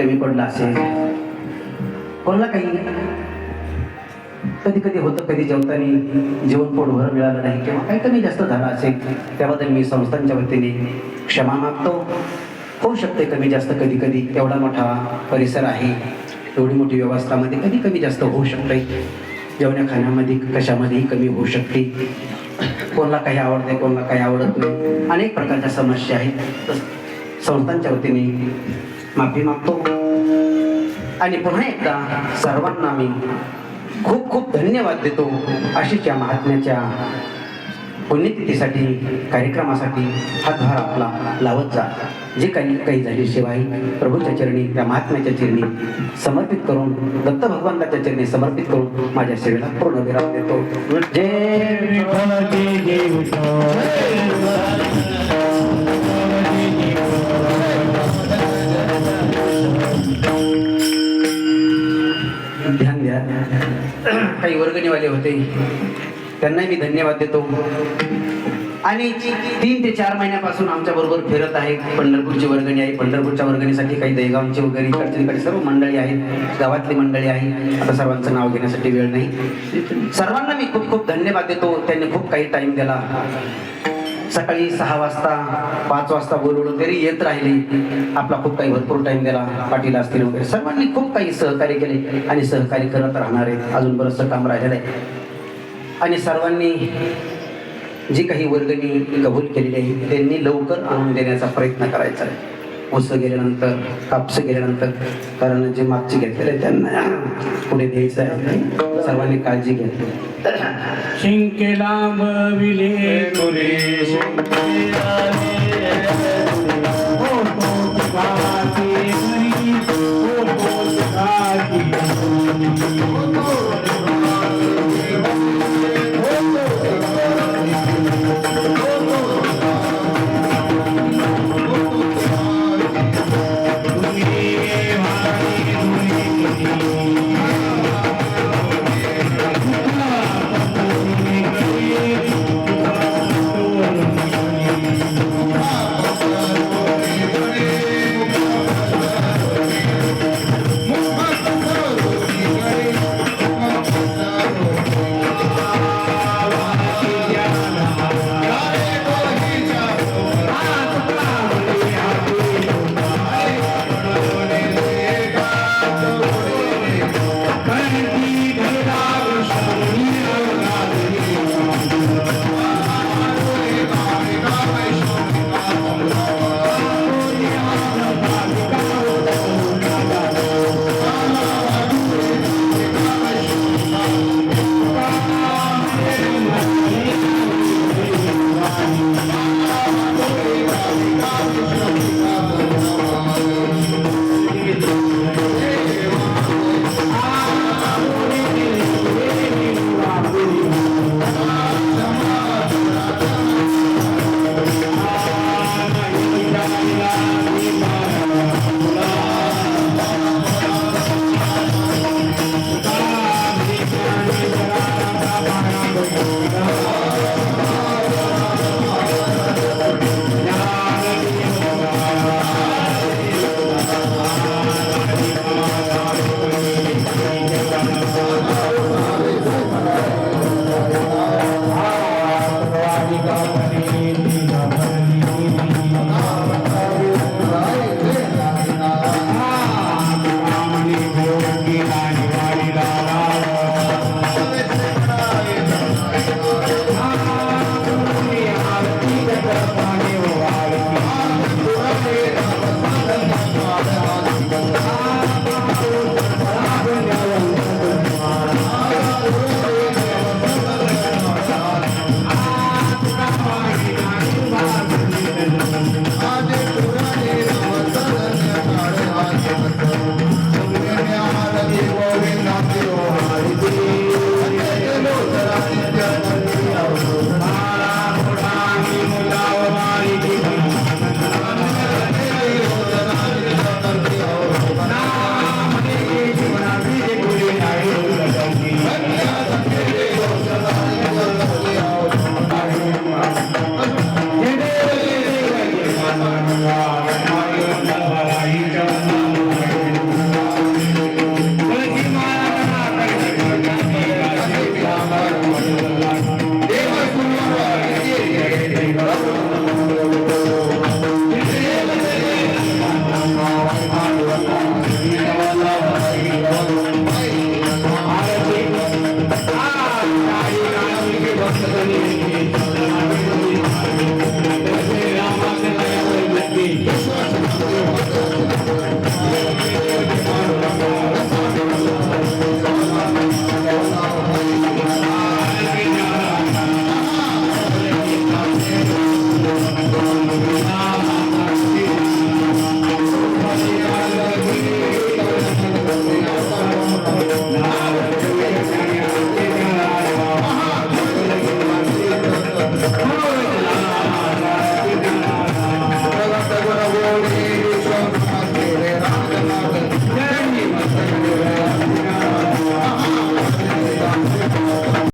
कमी पडलं असेल, कोणाला काही कधी कधी होतं, कधी जेवताना जेवण पोटभर मिळालं नाही किंवा काही कमी जास्त झालं असेल, त्याबद्दल मी संस्थांच्या वतीने क्षमा मागतो. होऊ शकते कमी जास्त, कधी कधी एवढा मोठा परिसर आहे, एवढी मोठी व्यवस्थामध्ये कधी कमी जास्त होऊ शकते. जेवण्या खाण्यामध्ये कशामध्येही कमी होऊ शकते. कोणाला काही आवडते, कोणाला काही आवडत नाही, अनेक प्रकारच्या समस्या आहेत. संस्थांच्या वतीने माफी मागतो आणि पुन्हा एकदा सर्वांना मी खूप खूप धन्यवाद देतो. अशीच या महात्म्याच्या पुण्यतिथीसाठी, कार्यक्रमासाठी हातभार आपला लावत जा. जे काही झाली सेवा आहे प्रभूच्या चरणी, त्या महात्म्याच्या चरणी समर्पित करून, दत्त भगवंताच्या चरणी समर्पित करून माझ्या सेवेला पूर्ण विराम देतो. जय ध्यान द्या. काही वर्गणीवाले होते, त्यांनाही मी धन्यवाद देतो. आणि 3 ते 4 महिन्यापासून आमच्या बरोबर फिरत आहे. पंढरपूरची वर्गणी आहे, पंढरपूरच्या वर्गणीसाठी काही दहीगावची वगैरे इकडची सर्व मंडळी आहेत, गावातली मंडळी आहे. आता सर्वांचं नाव घेण्यासाठी वेळ नाही. सर्वांना मी खूप खूप धन्यवाद देतो. त्यांनी खूप काही टाइम दिला. सकाळी 6 वाजता 5 वाजता बोलवलं तरी येत राहिले. आपला खूप काही भरपूर टाइम दिला. पाटील असतील वगैरे सर्वांनी खूप काही सहकार्य केले आणि सहकार्य करत राहणार आहेत. अजून बरंचसं काम राहिलेलं आहे. आणि सर्वांनी जी काही वर्गणी कबूल केलेली आहे त्यांनी लवकर आणून देण्याचा प्रयत्न करायचा आहे. ऊस गेल्यानंतर, कापस गेल्यानंतर, कारण जे मागचे घेतलेले त्यांना पुढे द्यायचं आहे. सर्वांनी काळजी घ्या. शिंकेला बविले तुरे जय